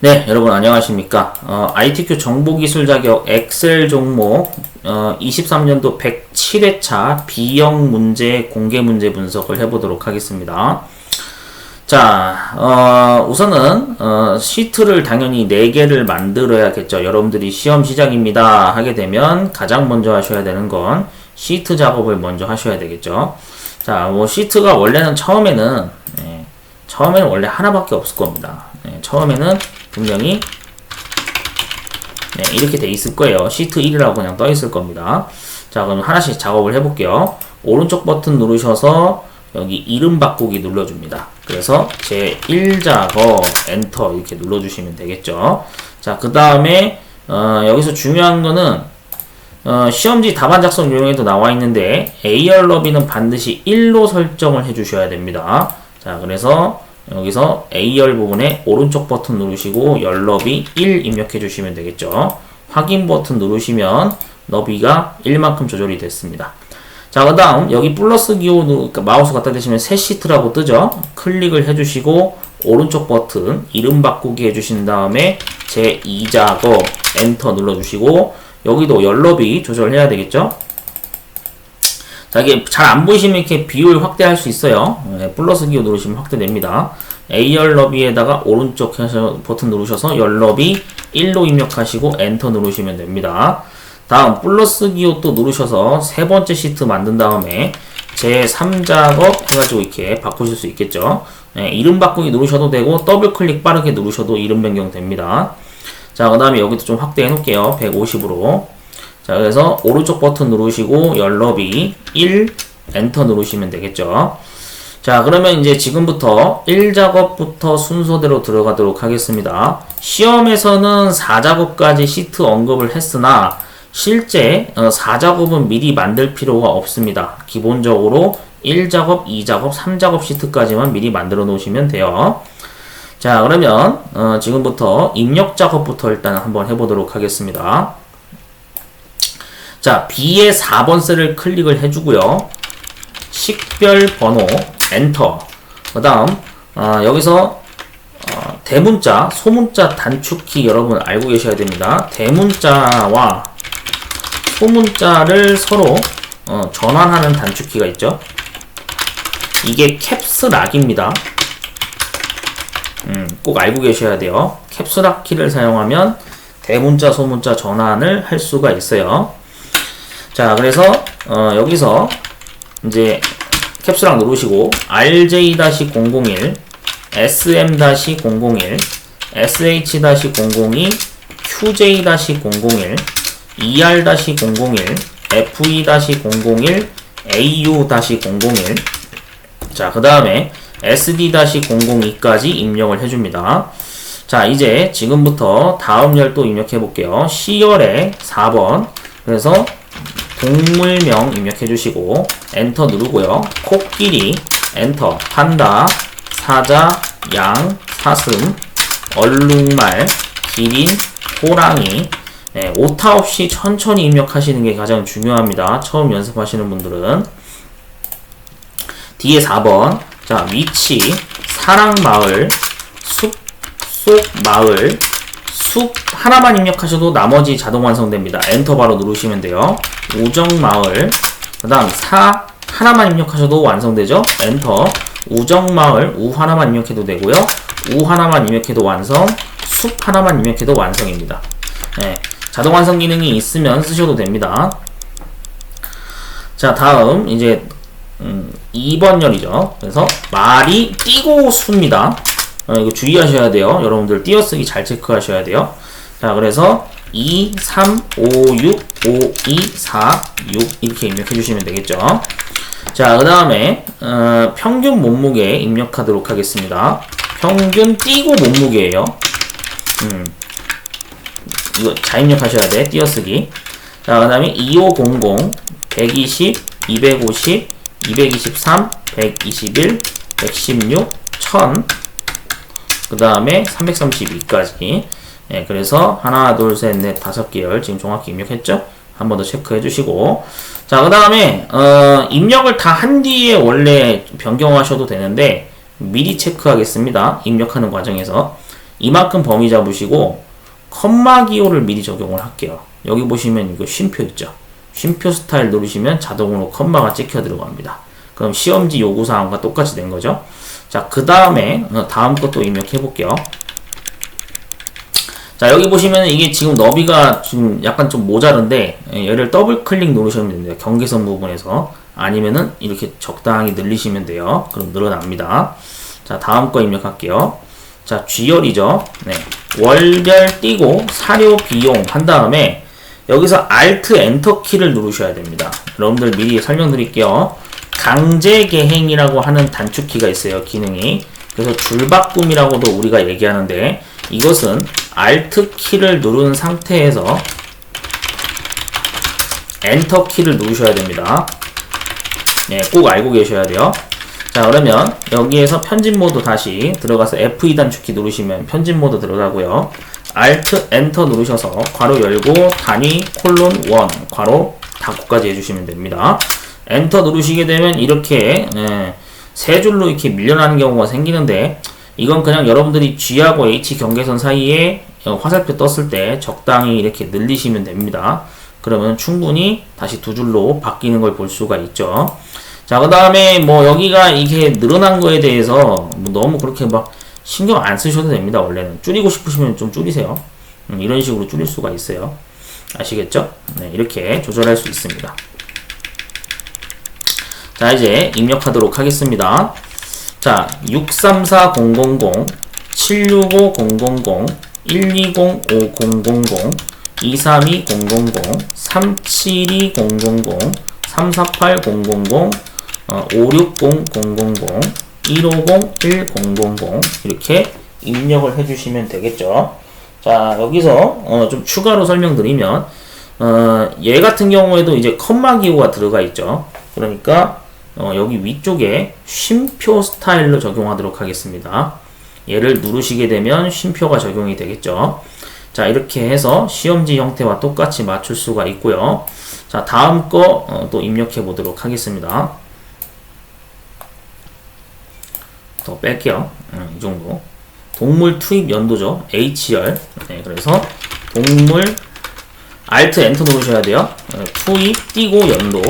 네, 여러분 안녕하십니까? ITQ 정보기술 자격 엑셀 종목 23년도 107회차 B형 문제 공개 문제 분석을 해보도록 하겠습니다. 자, 우선은 시트를 당연히 4개를 만들어야겠죠. 여러분들이 시험 시작입니다 하게 되면 가장 먼저 하셔야 되는 건 시트 작업을 먼저 하셔야 되겠죠. 자, 뭐 시트가 원래는 처음에는 원래 하나밖에 없을 겁니다. 처음에는 분명히 이렇게 돼 있을 거예요. 시트 1이라고 그냥 떠 있을 겁니다. 자, 그럼 하나씩 작업을 해볼게요. 오른쪽 버튼 누르셔서 여기 이름 바꾸기 눌러줍니다. 그래서 제 1작업 엔터 이렇게 눌러주시면 되겠죠. 자, 그 다음에 여기서 중요한 거는 시험지 답안 작성 요령에도 나와 있는데 AR 너비는 반드시 1로 설정을 해주셔야 됩니다. 자, 그래서 여기서 AR 부분에 오른쪽 버튼 누르시고 열 너비 1 입력해 주시면 되겠죠. 확인 버튼 누르시면 너비가 1만큼 조절이 됐습니다. 자, 그 다음 여기 플러스 기호 그러니까 마우스 갖다 대시면 새 시트라고 뜨죠. 클릭을 해주시고 오른쪽 버튼 이름 바꾸기 해주신 다음에 제 2작업 엔터 눌러주시고 여기도 열 너비 조절해야 되겠죠. 자, 이게 잘 안 보이시면 이렇게 비율 확대할 수 있어요. 플러스 기호 누르시면 확대됩니다. AR 너비에다가 오른쪽 버튼 누르셔서 열 너비 1로 입력하시고 엔터 누르시면 됩니다. 다음 플러스 기호 또 누르셔서 세 번째 시트 만든 다음에 제 3작업 해가지고 이렇게 바꾸실 수 있겠죠. 이름 바꾸기 누르셔도 되고 더블 클릭 빠르게 누르셔도 이름 변경 됩니다. 자, 그 다음에 여기도 좀 확대해 놓을게요. 150으로. 자, 그래서 오른쪽 버튼 누르시고 열 너비 1 엔터 누르시면 되겠죠. 자, 그러면 이제 지금부터 1작업부터 순서대로 들어가도록 하겠습니다. 시험에서는 4작업까지 시트 언급을 했으나 실제 4작업은 미리 만들 필요가 없습니다. 기본적으로 1작업, 2작업, 3작업 시트까지만 미리 만들어 놓으시면 돼요. 자, 그러면 지금부터 입력 작업부터 일단 한번 해보도록 하겠습니다. 자, B의 4번 셀을 클릭을 해주고요. 식별 번호 엔터. 그 다음 여기서 대문자, 소문자 단축키 여러분 알고 계셔야 됩니다. 대문자와 소문자를 서로 전환하는 단축키가 있죠. 이게 캡스락입니다. 꼭 알고 계셔야 돼요. 캡스락 키를 사용하면 대문자, 소문자 전환을 할 수가 있어요. 자, 그래서 여기서 이제 캡스락 누르시고 RJ-001, SM-001, SH-002, QJ-001, ER-001, FE-001, AU-001. 자, 그 다음에 SD-002까지 입력을 해줍니다. 자, 이제 지금부터 다음 열도 입력해 볼게요. C열에 4번. 그래서 동물명 입력해 주시고 엔터 누르고요. 코끼리 엔터, 판다, 사자, 양, 사슴, 얼룩말, 기린, 호랑이. 오타 없이 천천히 입력하시는 게 가장 중요합니다. 처음 연습하시는 분들은. 뒤에 4번. 자, 위치, 사랑마을, 숲 속 마을, 숲 하나만 입력하셔도 나머지 자동 완성됩니다. 엔터 바로 누르시면 돼요. 우정마을, 그 다음 사 하나만 입력하셔도 완성되죠. 엔터. 우정마을 우 하나만 입력해도 되고요. 우 하나만 입력해도 완성, 숲 하나만 입력해도 완성입니다. 자동 완성 기능이 있으면 쓰셔도 됩니다. 자, 다음 이제 2번 열이죠. 그래서 말이 띄고 수입니다. 이거 주의하셔야 돼요. 여러분들 띄어쓰기 잘 체크하셔야 돼요. 자, 그래서 2, 3, 5, 6, 5, 2, 4, 6 이렇게 입력해 주시면 되겠죠. 자, 그 다음에 평균 몸무게 입력하도록 하겠습니다. 평균 띄고 몸무게예요. 이거 잘 입력하셔야 돼. 띄어쓰기. 자, 그 다음에 2500, 120, 250, 223, 121, 116, 1000, 그 다음에 332까지. 그래서 하나, 둘, 셋, 넷, 5개열 지금 정확히 입력했죠? 한 번 더 체크해 주시고. 자, 그 다음에 입력을 다 한 뒤에 원래 변경하셔도 되는데 미리 체크하겠습니다. 입력하는 과정에서 이만큼 범위 잡으시고 컴마 기호를 미리 적용을 할게요. 여기 보시면 이거 쉼표 있죠. 쉼표 스타일 누르시면 자동으로 컴마가 찍혀 들어갑니다. 그럼 시험지 요구사항과 똑같이 된 거죠. 자, 그 다음에 다음 것도 입력해 볼게요. 자, 여기 보시면 이게 지금 너비가 지금 약간 좀 모자른데 얘를 더블 클릭 누르시면 됩니다. 경계선 부분에서. 아니면은 이렇게 적당히 늘리시면 돼요. 그럼 늘어납니다. 자, 다음 거 입력할게요. 자, G열이죠. 네. 월별 띄고 사료 비용 한 다음에 여기서 Alt Enter 키를 누르셔야 됩니다. 여러분들 미리 설명드릴게요. 강제 개행이라고 하는 단축키가 있어요. 기능이. 그래서 줄바꿈이라고도 우리가 얘기하는데 이것은 Alt 키를 누른 상태에서 Enter 키를 누르셔야 됩니다. 네, 꼭 알고 계셔야 돼요. 자, 그러면 여기에서 편집 모드 다시 들어가서 F2 단축키 누르시면 편집 모드 들어가고요. Alt Enter 누르셔서 괄호 열고 단위 콜론 1 괄호 닫고까지 해주시면 됩니다. 엔터 누르시게 되면 이렇게 세 줄로 이렇게 밀려나는 경우가 생기는데 이건 그냥 여러분들이 G하고 H 경계선 사이에 화살표 떴을 때 적당히 이렇게 늘리시면 됩니다. 그러면 충분히 다시 두 줄로 바뀌는 걸 볼 수가 있죠. 자, 그 다음에 뭐 여기가 이게 늘어난 거에 대해서 뭐 너무 그렇게 막 신경 안 쓰셔도 됩니다. 원래는 줄이고 싶으시면 좀 줄이세요. 이런 식으로 줄일 수가 있어요. 아시겠죠? 네, 이렇게 조절할 수 있습니다. 자, 이제 입력하도록 하겠습니다. 자, 634000, 765000, 120500, 232000, 372000, 348000, 560000, 150100 이렇게 입력을 해주시면 되겠죠. 자, 여기서 좀 추가로 설명드리면 얘 같은 경우에도 이제 컴마 기호가 들어가 있죠. 그러니까 여기 위쪽에 쉼표 스타일로 적용하도록 하겠습니다. 얘를 누르시게 되면 쉼표가 적용이 되겠죠. 자, 이렇게 해서 시험지 형태와 똑같이 맞출 수가 있고요. 자, 다음 거 또 입력해 보도록 하겠습니다. 더 뺄게요. 이 정도. 동물 투입 연도죠. H열. 네, 그래서 동물 Alt Enter 누르셔야 돼요. 투입 띄고 연도.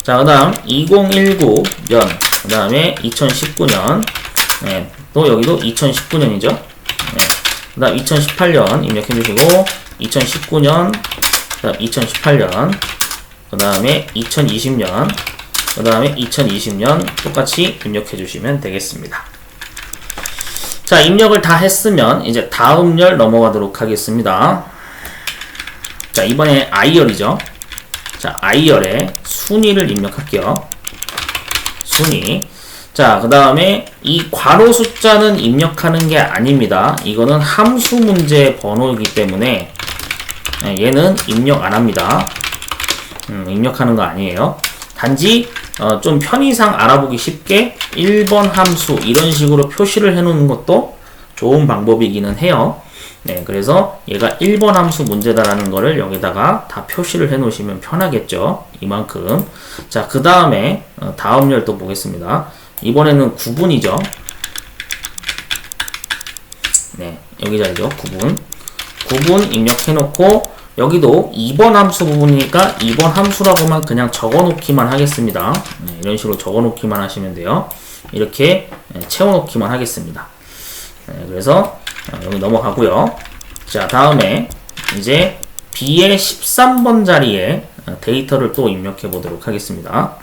자, 그 다음 2019년, 그 다음에 2019년, 네, 또 여기도 2019년이죠. 네, 그 다음 2018년 입력해주시고 2019년, 그 다음 2018년, 그 다음에 2020년, 그 다음에 2020년 똑같이 입력해주시면 되겠습니다. 자, 입력을 다 했으면 이제 다음 열 넘어가도록 하겠습니다. 자, 이번에 I열이죠. 자, I열에 순위를 입력할게요. 순위. 자, 그 다음에 이 괄호 숫자는 입력하는 게 아닙니다. 이거는 함수 문제 번호이기 때문에 얘는 입력 안 합니다. 입력하는 거 아니에요. 단지 좀 편의상 알아보기 쉽게 1번 함수 이런 식으로 표시를 해 놓는 것도 좋은 방법이기는 해요. 네, 그래서 얘가 1번 함수 문제다라는 거를 여기다가 다 표시를 해 놓으시면 편하겠죠. 이만큼. 자, 그 다음에 다음 열 또 보겠습니다. 이번에는 구분이죠. 네, 여기 자리죠. 구분. 구분 입력해 놓고 여기도 2번 함수 부분이니까 2번 함수라고만 그냥 적어 놓기만 하겠습니다. 네, 이런 식으로 적어 놓기만 하시면 돼요. 이렇게 채워 놓기만 하겠습니다. 네, 그래서 여기 넘어가고요. 자, 다음에 이제 B의 13번 자리에 데이터를 또 입력해 보도록 하겠습니다.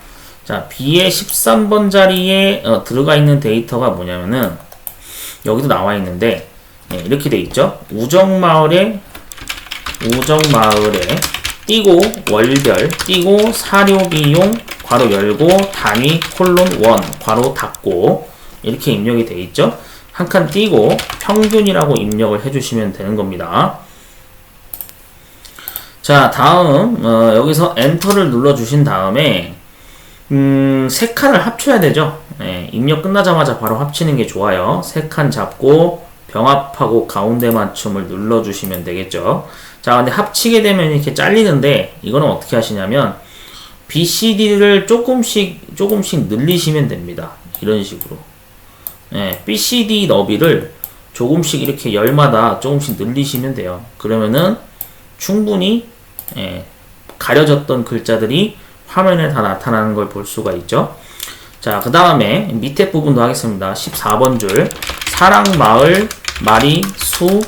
자, B의 13번 자리에 들어가 있는 데이터가 뭐냐면은 여기도 나와 있는데 이렇게 돼 있죠. 우정마을에 띄고 월별 띄고 사료비용 괄호 열고 단위 콜론 1 괄호 닫고 이렇게 입력이 돼 있죠. 한 칸 띄고 평균이라고 입력을 해주시면 되는 겁니다. 자, 다음 여기서 엔터를 눌러주신 다음에 세 칸을 합쳐야 되죠. 네, 입력 끝나자마자 바로 합치는 게 좋아요. 세 칸 잡고 병합하고 가운데 맞춤을 눌러주시면 되겠죠. 자, 근데 합치게 되면 이렇게 잘리는데 이거는 어떻게 하시냐면 BCD를 조금씩 늘리시면 됩니다. 이런 식으로. 네, BCD 너비를 조금씩 이렇게 열마다 조금씩 늘리시면 돼요. 그러면은 충분히 가려졌던 글자들이 화면에 다 나타나는 걸 볼 수가 있죠. 자, 그 다음에 밑에 부분도 하겠습니다. 14번 줄 사랑, 마을, 마리, 수,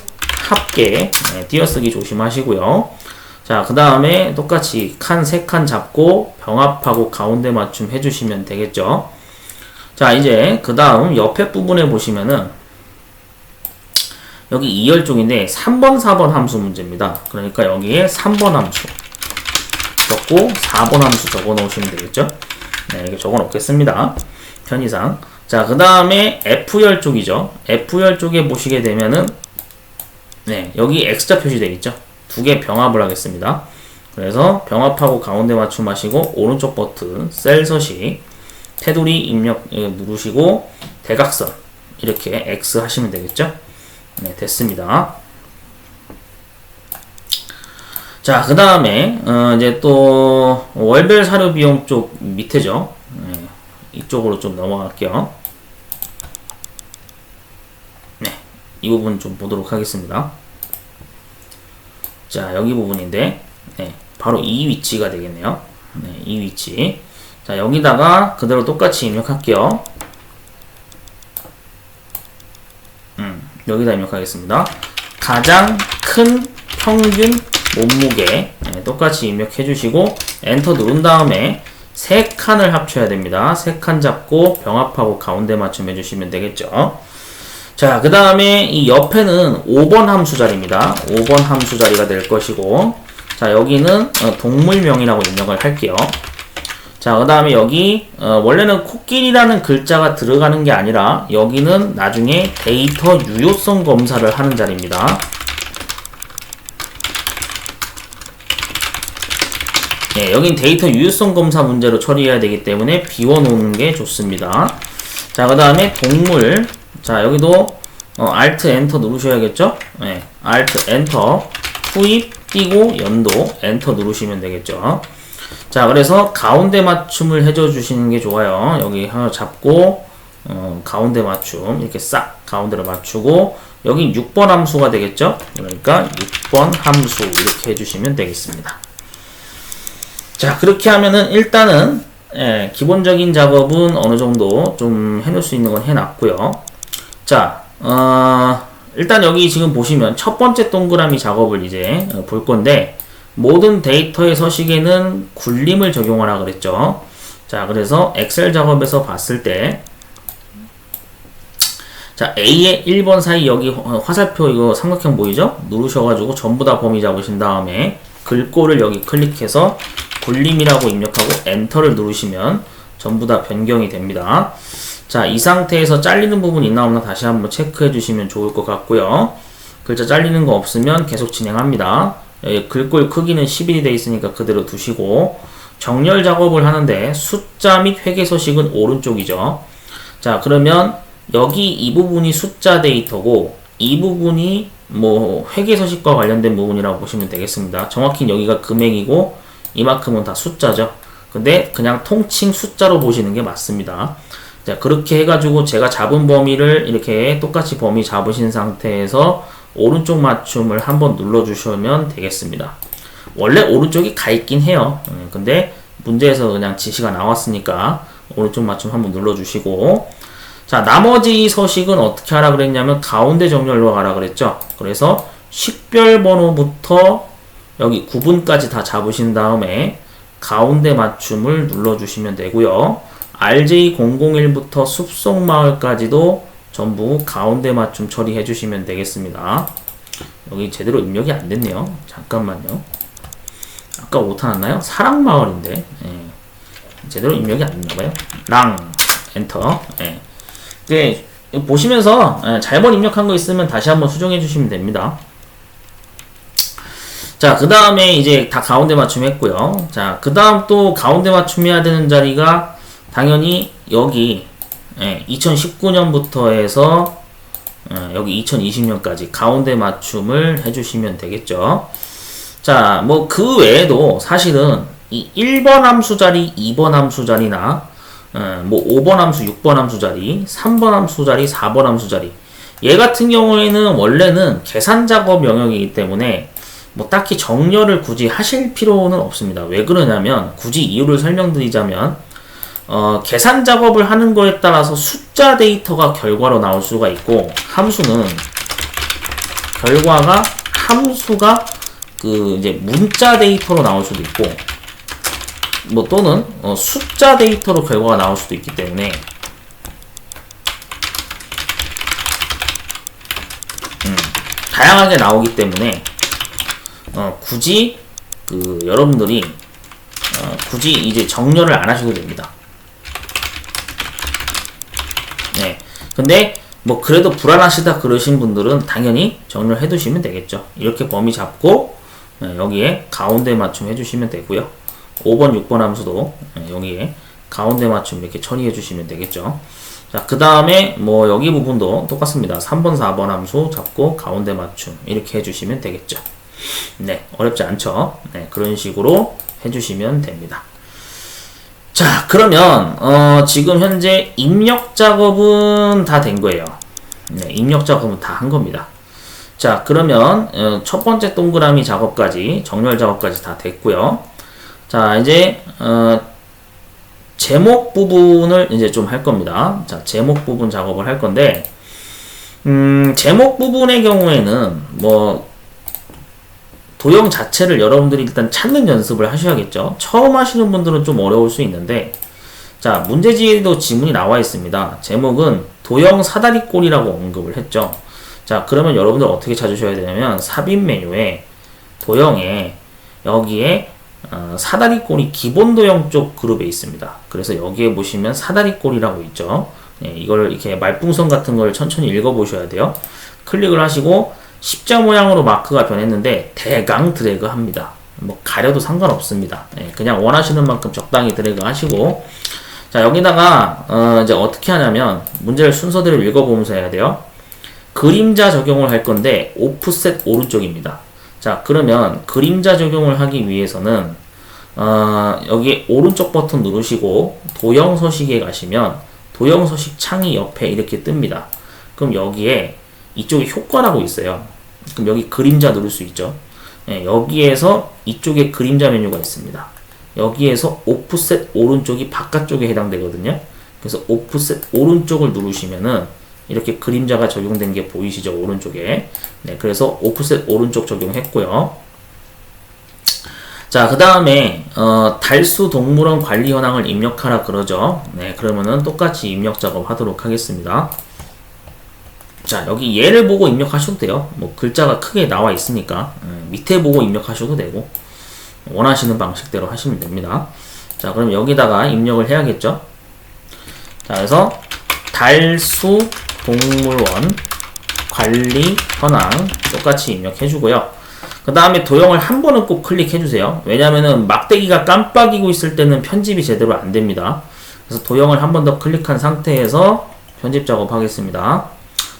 합계 띄어쓰기 조심하시고요. 자, 그 다음에 똑같이 칸 3칸 잡고 병합하고 가운데 맞춤 해주시면 되겠죠. 자, 이제 그 다음 옆에 부분에 보시면은 여기 2열 쪽인데 3번, 4번 함수 문제입니다. 그러니까 여기에 3번 함수 적고 4번 함수 적어 놓으시면 되겠죠. 네, 이렇게 적어 놓겠습니다. 편의상. 자, 그 다음에 F열 쪽이죠. F열 쪽에 보시게 되면은 네, 여기 X자 표시되어 있죠. 두 개 병합을 하겠습니다. 그래서 병합하고 가운데 맞춤하시고 오른쪽 버튼 셀 서식 테두리 입력 누르시고 대각선 이렇게 X 하시면 되겠죠. 네, 됐습니다. 자, 그 다음에 이제 또 월별 사료 비용 쪽 밑에죠. 네, 이쪽으로 좀 넘어갈게요. 네, 이 부분 좀 보도록 하겠습니다. 자, 여기 부분인데 네, 바로 이 위치가 되겠네요. 네, 이 위치. 자, 여기다가 그대로 똑같이 입력할게요. 여기다 입력하겠습니다. 가장 큰 평균 몸무게 똑같이 입력해 주시고 엔터 누른 다음에 3칸을 합쳐야 됩니다. 3칸 잡고 병합하고 가운데 맞춤 해주시면 되겠죠. 자, 그 다음에 이 옆에는 5번 함수 자리입니다. 5번 함수 자리가 될 것이고, 자, 여기는 동물명이라고 입력을 할게요. 자, 그 다음에 여기 원래는 코끼리라는 글자가 들어가는 게 아니라 여기는 나중에 데이터 유효성 검사를 하는 자리입니다. 네, 여긴 데이터 유효성 검사 문제로 처리해야 되기 때문에 비워놓는 게 좋습니다. 자, 그 다음에 동물. 자, 여기도 Alt Enter 누르셔야겠죠? 네, Alt Enter 후입 띄고 연도 엔터 누르시면 되겠죠. 자, 그래서 가운데 맞춤을 해줘 주시는 게 좋아요. 여기 하나 잡고 가운데 맞춤 이렇게 싹 가운데로 맞추고 여기 6번 함수가 되겠죠. 그러니까 6번 함수 이렇게 해주시면 되겠습니다. 자, 그렇게 하면은 일단은 기본적인 작업은 어느 정도 좀 해놓을 수 있는 건 해놨고요. 자, 일단 여기 지금 보시면 첫 번째 동그라미 작업을 이제 볼 건데 모든 데이터의 서식에는 굴림을 적용하라 그랬죠. 자, 그래서 엑셀 작업에서 봤을 때 자, A에 1번 사이 여기 화살표 이거 삼각형 보이죠? 누르셔가지고 전부 다 범위 잡으신 다음에 글꼴을 여기 클릭해서 굴림이라고 입력하고 엔터를 누르시면 전부 다 변경이 됩니다. 자, 이 상태에서 잘리는 부분 있나 없나 다시 한번 체크해 주시면 좋을 것 같고요. 글자 잘리는 거 없으면 계속 진행합니다. 여기 글꼴 크기는 11이 되어 있으니까 그대로 두시고 정렬 작업을 하는데 숫자 및 회계 서식은 오른쪽이죠. 자, 그러면 여기 이 부분이 숫자 데이터고 이 부분이 뭐 회계 서식과 관련된 부분이라고 보시면 되겠습니다. 정확히 여기가 금액이고 이만큼은 다 숫자죠. 근데 그냥 통칭 숫자로 보시는 게 맞습니다. 자, 그렇게 해가지고 제가 잡은 범위를 이렇게 똑같이 범위 잡으신 상태에서 오른쪽 맞춤을 한번 눌러주시면 되겠습니다. 원래 오른쪽이 가 있긴 해요. 근데 문제에서 그냥 지시가 나왔으니까 오른쪽 맞춤 한번 눌러주시고 자, 나머지 서식은 어떻게 하라 그랬냐면 가운데 정렬로 가라 그랬죠. 그래서 식별 번호부터 여기 구분까지 다 잡으신 다음에 가운데 맞춤을 눌러주시면 되고요. RJ001부터 숲속마을까지도 전부 가운데 맞춤 처리해 주시면 되겠습니다. 여기 제대로 입력이 안 됐네요. 잠깐만요. 아까 오타 났나요? 사랑마을인데 제대로 입력이 안 됐나봐요. 랑 엔터. 네, 보시면서 잘못 입력한 거 있으면 다시 한번 수정해 주시면 됩니다. 자, 그 다음에 이제 다 가운데 맞춤 했고요. 자, 그 다음 또 가운데 맞춤해야 되는 자리가 당연히 여기 2019년부터 해서 여기 2020년까지 가운데 맞춤을 해주시면 되겠죠. 자, 뭐 그 외에도 사실은 이 1번 함수 자리, 2번 함수 자리나 뭐 5번 함수, 6번 함수 자리, 3번 함수 자리, 4번 함수 자리 얘 같은 경우에는 원래는 계산 작업 영역이기 때문에 뭐 딱히 정렬을 굳이 하실 필요는 없습니다. 왜 그러냐면 굳이 이유를 설명드리자면 계산 작업을 하는 거에 따라서 숫자 데이터가 결과로 나올 수가 있고 함수는 결과가 함수가 그 이제 문자 데이터로 나올 수도 있고 뭐 또는 숫자 데이터로 결과가 나올 수도 있기 때문에 다양하게 나오기 때문에 굳이 그 여러분들이 굳이 이제 정렬을 안 하셔도 됩니다. 네. 근데 뭐 그래도 불안하시다 그러신 분들은 당연히 정렬 해두시면 되겠죠. 이렇게 범위 잡고 여기에 가운데 맞춤 해주시면 되고요. 5번, 6번 함수도 여기에 가운데 맞춤 이렇게 처리해 주시면 되겠죠. 자, 그 다음에 뭐 여기 부분도 똑같습니다. 3번, 4번 함수 잡고 가운데 맞춤 이렇게 해주시면 되겠죠. 네, 어렵지 않죠. 네, 그런 식으로 해주시면 됩니다. 자, 그러면 지금 현재 입력 작업은 다 된 거예요. 네, 입력 작업은 다 한 겁니다. 자, 그러면 첫 번째 동그라미 작업까지 정렬 작업까지 다 됐고요. 자, 이제 제목 부분을 이제 좀 할 겁니다. 자, 제목 부분 작업을 할 건데 제목 부분의 경우에는 뭐 도형 자체를 여러분들이 일단 찾는 연습을 하셔야겠죠. 처음 하시는 분들은 좀 어려울 수 있는데 자, 문제지에도 지문이 나와 있습니다. 제목은 도형 사다리꼴이라고 언급을 했죠. 자, 그러면 여러분들 어떻게 찾으셔야 되냐면 삽입 메뉴에 도형에 여기에 사다리꼴이 기본 도형 쪽 그룹에 있습니다. 그래서 여기에 보시면 사다리꼴이라고 있죠. 네, 이걸 이렇게 말풍선 같은 걸 천천히 읽어보셔야 돼요. 클릭을 하시고 십자 모양으로 마크가 변했는데 대강 드래그 합니다. 뭐 가려도 상관없습니다. 네, 그냥 원하시는 만큼 적당히 드래그 하시고 자, 여기다가 이제 어떻게 하냐면 문제를 순서대로 읽어보면서 해야 돼요. 그림자 적용을 할 건데 오프셋 오른쪽입니다. 자, 그러면 그림자 적용을 하기 위해서는 여기 오른쪽 버튼 누르시고 도형 서식에 가시면 도형 서식 창이 옆에 이렇게 뜹니다. 그럼 여기에 이쪽에 효과라고 있어요. 그럼 여기 그림자 누를 수 있죠. 네, 여기에서 이쪽에 그림자 메뉴가 있습니다. 여기에서 오프셋 오른쪽이 바깥쪽에 해당되거든요. 그래서 오프셋 오른쪽을 누르시면은 이렇게 그림자가 적용된 게 보이시죠? 오른쪽에. 네, 그래서 오프셋 오른쪽 적용했고요. 자, 그 다음에 달수 동물원 관리 현황을 입력하라 그러죠. 네, 그러면은 똑같이 입력 작업 하도록 하겠습니다. 자, 여기 얘를 보고 입력하셔도 돼요. 뭐 글자가 크게 나와 있으니까 밑에 보고 입력하셔도 되고 원하시는 방식대로 하시면 됩니다. 자, 그럼 여기다가 입력을 해야겠죠. 자, 그래서 달수 동물원 관리 현황 똑같이 입력해주고요. 그 다음에 도형을 한 번은 꼭 클릭해주세요. 왜냐면은 막대기가 깜빡이고 있을 때는 편집이 제대로 안 됩니다. 그래서 도형을 한 번 더 클릭한 상태에서 편집 작업하겠습니다.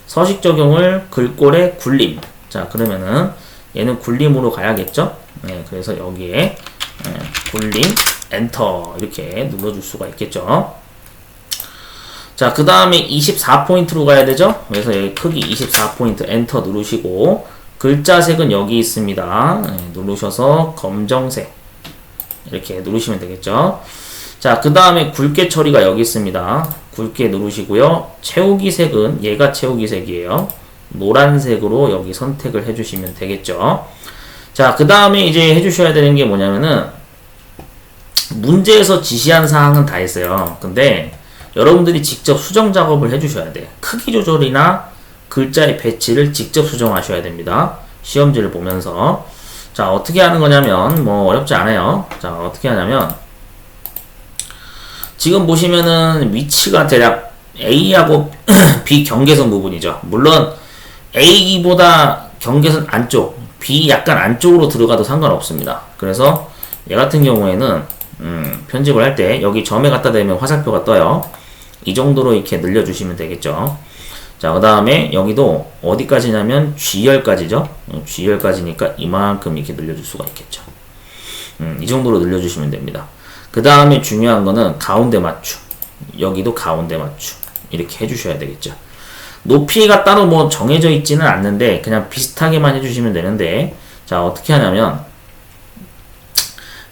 서식 적용을 글꼴에 굴림. 자, 그러면은 얘는 굴림으로 가야겠죠. 네, 그래서 여기에 굴림 엔터 이렇게 눌러줄 수가 있겠죠. 자, 그 다음에 24포인트로 가야 되죠. 그래서 여기 크기 24포인트 엔터 누르시고 글자 색은 여기 있습니다. 네, 누르셔서 검정색 이렇게 누르시면 되겠죠. 자, 그 다음에 굵게 처리가 여기 있습니다. 굵게 누르시고요. 채우기 색은 얘가 채우기 색이에요. 노란색으로 여기 선택을 해주시면 되겠죠. 자, 그 다음에 이제 해주셔야 되는 게 뭐냐면은 문제에서 지시한 사항은 다 했어요. 근데 여러분들이 직접 수정 작업을 해주셔야 돼. 크기 조절이나 글자의 배치를 직접 수정하셔야 됩니다. 시험지를 보면서. 자, 어떻게 하는 거냐면 뭐 어렵지 않아요. 자, 어떻게 하냐면 지금 보시면은 위치가 대략 A하고 B 경계선 부분이죠. 물론 A보다 경계선 안쪽, B 약간 안쪽으로 들어가도 상관없습니다. 그래서 얘 같은 경우에는 편집을 할 때 여기 점에 갖다 대면 화살표가 떠요. 이 정도로 이렇게 늘려주시면 되겠죠. 자, 그 다음에 여기도 어디까지냐면 G열까지죠. G열까지니까 이만큼 이렇게 늘려줄 수가 있겠죠. 이 정도로 늘려주시면 됩니다. 그 다음에 중요한 거는 가운데 맞춤. 여기도 가운데 맞춤. 이렇게 해주셔야 되겠죠. 높이가 따로 뭐 정해져 있지는 않는데 그냥 비슷하게만 해주시면 되는데, 자 어떻게 하냐면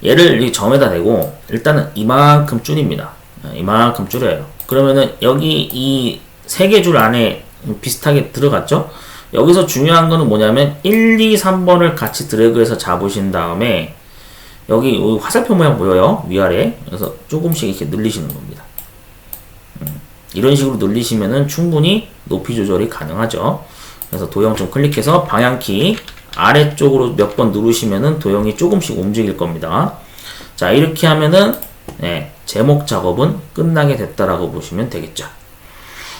얘를 이 점에다 대고 일단은 이만큼 줄입니다. 이만큼 줄여요. 그러면은 여기 이 세 개 줄 안에 비슷하게 들어갔죠? 여기서 중요한 거는 뭐냐면 1, 2, 3번을 같이 드래그해서 잡으신 다음에 여기 화살표 모양 보여요? 위아래. 그래서 조금씩 이렇게 늘리시는 겁니다. 이런 식으로 늘리시면은 충분히 높이 조절이 가능하죠. 그래서 도형 좀 클릭해서 방향키 아래쪽으로 몇 번 누르시면은 도형이 조금씩 움직일 겁니다. 자, 이렇게 하면은 네, 제목 작업은 끝나게 됐다라고 보시면 되겠죠.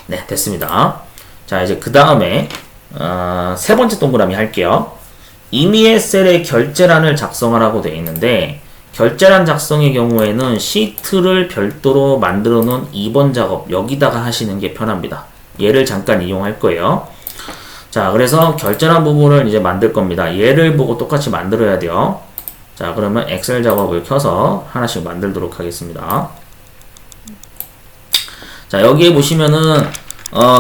네, 됐습니다. 자, 이제 그 다음에 세 번째 동그라미 할게요. 임의의 셀에 결제란을 작성하라고 되어 있는데, 결제란 작성의 경우에는 시트를 별도로 만들어 놓은 2번 작업 여기다가 하시는 게 편합니다. 얘를 잠깐 이용할 거예요. 자, 그래서 결제란 부분을 이제 만들 겁니다. 얘를 보고 똑같이 만들어야 돼요. 자, 그러면 엑셀 작업을 켜서 하나씩 만들도록 하겠습니다. 자, 여기에 보시면은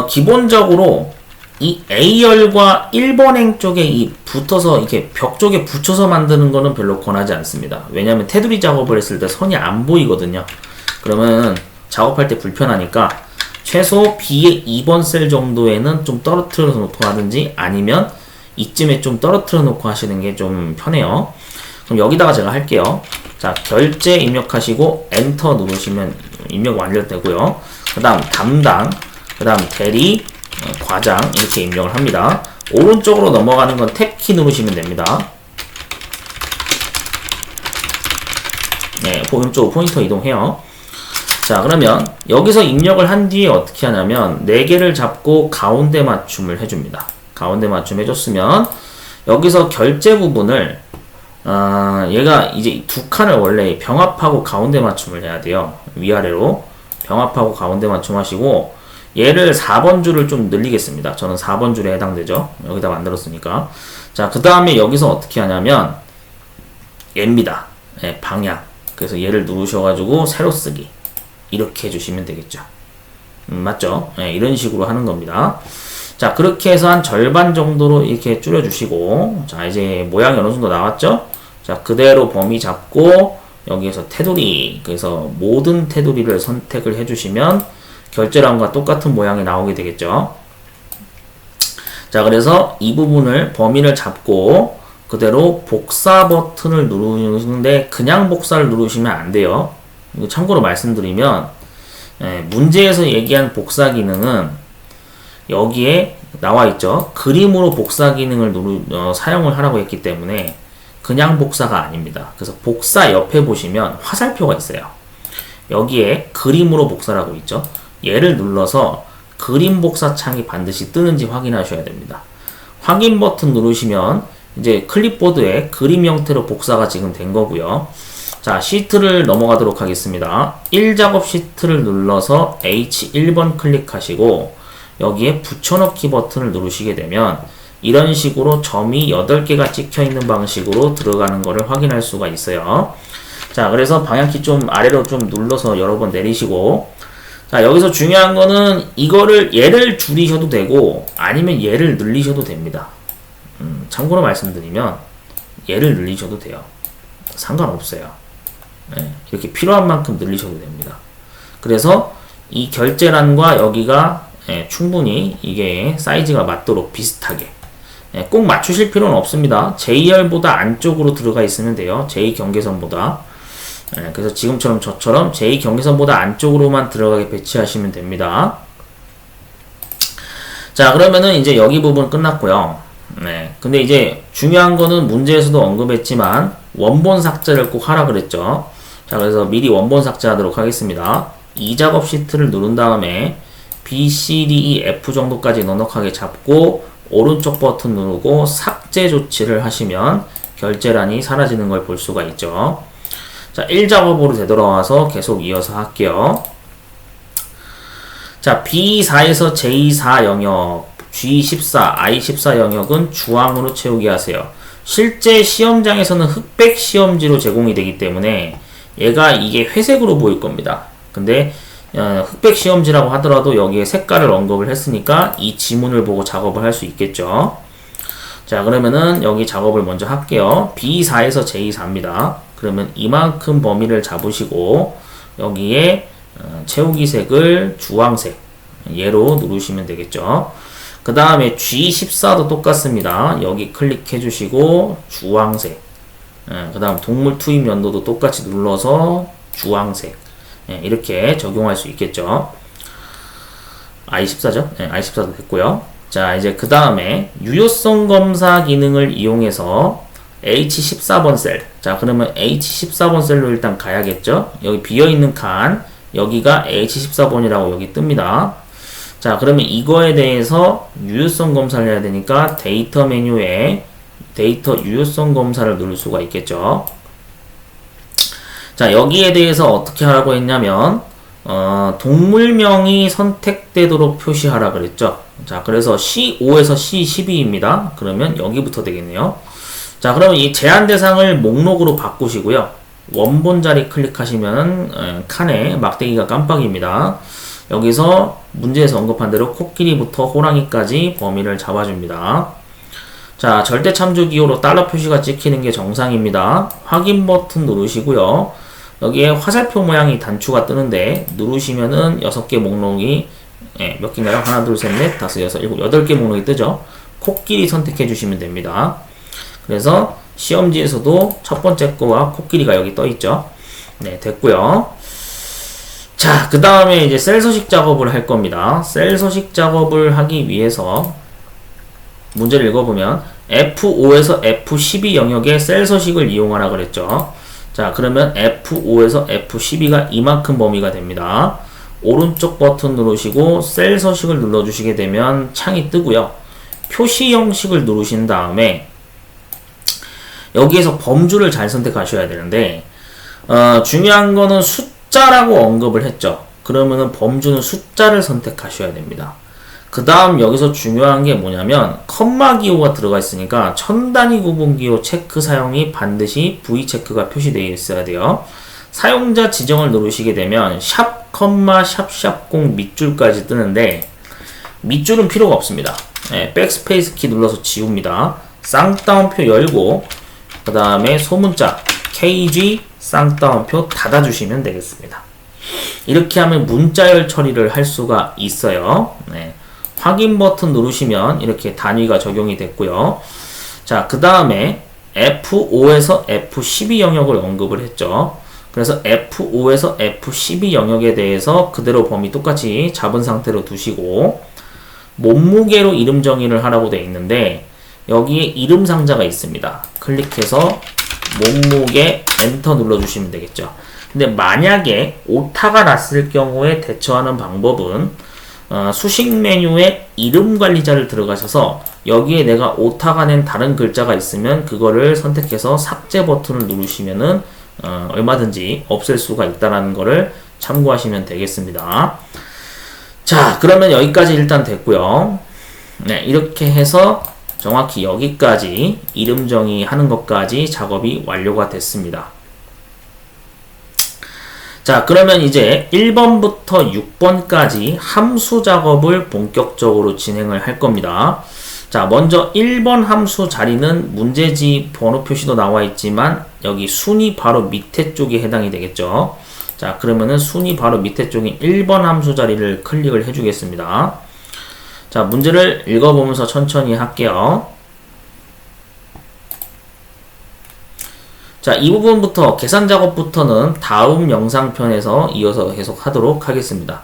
기본적으로 이 A열과 1번행 쪽에 이 붙어서 이렇게 벽 쪽에 붙여서 만드는 거는 별로 권하지 않습니다. 왜냐하면 테두리 작업을 했을 때 선이 안 보이거든요. 그러면 작업할 때 불편하니까 최소 B의 2번 셀 정도에는 좀 떨어뜨려 놓고 하든지 아니면 이쯤에 좀 떨어뜨려 놓고 하시는 게 좀 편해요. 그럼 여기다가 제가 할게요. 자, 결제 입력하시고 엔터 누르시면 입력 완료되고요. 그 다음 담당, 그 다음 대리, 과장 이렇게 입력을 합니다. 오른쪽으로 넘어가는 건 탭키 누르시면 됩니다. 네, 오른쪽으로 포인터 이동해요. 자, 그러면 여기서 입력을 한 뒤에 어떻게 하냐면 4개를 잡고 가운데 맞춤을 해줍니다. 가운데 맞춤 해줬으면 여기서 결제 부분을 얘가 이제 두 칸을 원래 병합하고 가운데 맞춤을 해야 돼요. 위아래로 병합하고 가운데 맞춤 하시고, 얘를 4번 줄을 좀 늘리겠습니다. 저는 4번 줄에 해당되죠. 여기다 만들었으니까. 자, 그 다음에 여기서 어떻게 하냐면 얘입니다. 네, 방향. 그래서 얘를 누르셔가지고 세로 쓰기 이렇게 해주시면 되겠죠. 맞죠? 네, 이런 식으로 하는 겁니다. 자, 그렇게 해서 한 절반 정도로 이렇게 줄여주시고, 자, 이제 모양이 어느 정도 나왔죠? 자, 그대로 범위 잡고 여기에서 테두리, 그래서 모든 테두리를 선택을 해주시면 결제란과 똑같은 모양이 나오게 되겠죠. 자, 그래서 이 부분을 범위를 잡고 그대로 복사 버튼을 누르는데 그냥 복사를 누르시면 안 돼요. 이거 참고로 말씀드리면 문제에서 얘기한 복사 기능은 여기에 나와 있죠. 그림으로 복사 기능을 사용을 하라고 했기 때문에 그냥 복사가 아닙니다. 그래서 복사 옆에 보시면 화살표가 있어요. 여기에 그림으로 복사라고 있죠. 얘를 눌러서 그림 복사 창이 반드시 뜨는지 확인하셔야 됩니다. 확인 버튼 누르시면 이제 클립보드에 그림 형태로 복사가 지금 된 거고요. 자, 시트를 넘어가도록 하겠습니다. 1작업 시트를 눌러서 H1번 클릭하시고 여기에 붙여넣기 버튼을 누르시게 되면 이런 식으로 점이 8개가 찍혀 있는 방식으로 들어가는 것을 확인할 수가 있어요. 자, 그래서 방향키 좀 아래로 좀 눌러서 여러 번 내리시고, 자, 여기서 중요한 거는 이거를 얘를 줄이셔도 되고 아니면 얘를 늘리셔도 됩니다. 참고로 말씀드리면 얘를 늘리셔도 돼요. 상관없어요. 네, 이렇게 필요한 만큼 늘리셔도 됩니다. 그래서 이 결제란과 여기가 충분히 이게 사이즈가 맞도록 비슷하게 꼭 맞추실 필요는 없습니다. J열보다 안쪽으로 들어가 있으면 돼요. J 경계선보다. 그래서 지금처럼 저처럼 J 경계선보다 안쪽으로만 들어가게 배치하시면 됩니다. 자, 그러면은 이제 여기 부분 끝났고요. 근데 이제 중요한 거는 문제에서도 언급했지만 원본 삭제를 꼭 하라 그랬죠. 자, 그래서 미리 원본 삭제하도록 하겠습니다. 이 작업 시트를 누른 다음에 B, C, D, E, F 정도까지 넉넉하게 잡고 오른쪽 버튼 누르고 삭제 조치를 하시면 결제란이 사라지는 걸 볼 수가 있죠. 자, 1작업으로 되돌아와서 계속 이어서 할게요. 자, B4에서 J4 영역, G14, I14 영역은 주황으로 채우게 하세요. 실제 시험장에서는 흑백 시험지로 제공이 되기 때문에 얘가 이게 회색으로 보일 겁니다. 근데 흑백 시험지라고 하더라도 여기에 색깔을 언급을 했으니까 이 지문을 보고 작업을 할 수 있겠죠. 자, 그러면은 여기 작업을 먼저 할게요. B4에서 J4입니다. 그러면 이만큼 범위를 잡으시고 여기에 채우기 색을 주황색 얘로 누르시면 되겠죠. 그 다음에 G14도 똑같습니다. 여기 클릭해 주시고 주황색, 그 다음 동물 투입 연도도 똑같이 눌러서 주황색, 이렇게 적용할 수 있겠죠. I14죠? I14도 됐고요. 자, 이제 그 다음에 유효성 검사 기능을 이용해서 H14번 셀. 자, 그러면 H14번 셀로 일단 가야겠죠? 여기 비어있는 칸, 여기가 H14번이라고 여기 뜹니다. 자, 그러면 이거에 대해서 유효성 검사를 해야 되니까 데이터 메뉴에 데이터 유효성 검사를 누를 수가 있겠죠. 자, 여기에 대해서 어떻게 하라고 했냐면, 동물명이 선택되도록 표시하라 그랬죠. 자, 그래서 C5에서 C12입니다. 그러면 여기부터 되겠네요. 자, 그러면 이 제한 대상을 목록으로 바꾸시고요. 원본 자리 클릭하시면 칸에 막대기가 깜빡입니다. 여기서 문제에서 언급한 대로 코끼리부터 호랑이까지 범위를 잡아줍니다. 자, 절대 참조 기호로 달러 표시가 찍히는 게 정상입니다. 확인 버튼 누르시고요. 여기에 화살표 모양이 단추가 뜨는데 누르시면은 6개 목록이 몇 개인가요? 하나, 둘, 셋, 넷, 다섯, 여섯, 일곱, 8개 목록이 뜨죠. 코끼리 선택해 주시면 됩니다. 그래서 시험지에서도 첫 번째 거와 코끼리가 여기 떠 있죠. 네, 됐고요. 자, 그 다음에 이제 셀 서식 작업을 할 겁니다. 셀 서식 작업을 하기 위해서 문제를 읽어보면 F5에서 F12 영역의 셀 서식을 이용하라 그랬죠. 자, 그러면 F5에서 F12가 이만큼 범위가 됩니다. 오른쪽 버튼 누르시고 셀 서식을 눌러주시게 되면 창이 뜨고요. 표시 형식을 누르신 다음에 여기에서 범주를 잘 선택하셔야 되는데 중요한 거는 숫자라고 언급을 했죠. 그러면은 범주는 숫자를 선택하셔야 됩니다. 그 다음 여기서 중요한 게 뭐냐면 컴마 기호가 들어가 있으니까 천단위 구분 기호 체크 사용이 반드시 V 체크가 표시되어 있어야 돼요. 사용자 지정을 누르시게 되면 샵, 컴마, 샵0 밑줄까지 뜨는데 밑줄은 필요가 없습니다. 백스페이스 키 눌러서 지웁니다. 쌍따옴표 열고 그 다음에 소문자 KG 쌍따옴표 닫아주시면 되겠습니다. 이렇게 하면 문자열 처리를 할 수가 있어요. 확인 버튼 누르시면 이렇게 단위가 적용이 됐고요. 자, 그 다음에 F5에서 F12 영역을 언급을 했죠. 그래서 F5에서 F12 영역에 대해서 그대로 범위 똑같이 잡은 상태로 두시고 몸무게로 이름 정의를 하라고 되어 있는데 여기에 이름 상자가 있습니다. 클릭해서 몸무게 엔터 눌러주시면 되겠죠. 근데 만약에 오타가 났을 경우에 대처하는 방법은 수식 메뉴에 이름 관리자를 들어가셔서 여기에 내가 오타가 낸 다른 글자가 있으면 그거를 선택해서 삭제 버튼을 누르시면은 얼마든지 없앨 수가 있다는 거를 참고하시면 되겠습니다. 자, 그러면 여기까지 일단 됐고요. 네, 이렇게 해서 정확히 여기까지 이름 정의하는 것까지 작업이 완료가 됐습니다. 자, 그러면 이제 1번부터 6번까지 함수 작업을 본격적으로 진행을 할 겁니다. 자, 먼저 1번 함수 자리는 문제지 번호 표시도 나와 있지만 여기 순위 바로 밑에 쪽에 해당이 되겠죠. 자, 그러면은 순위 바로 밑에 쪽인 1번 함수 자리를 클릭을 해주겠습니다. 자, 문제를 읽어보면서 천천히 할게요. 자, 이 부분부터 계산 작업부터는 다음 영상편에서 이어서 계속 하도록 하겠습니다.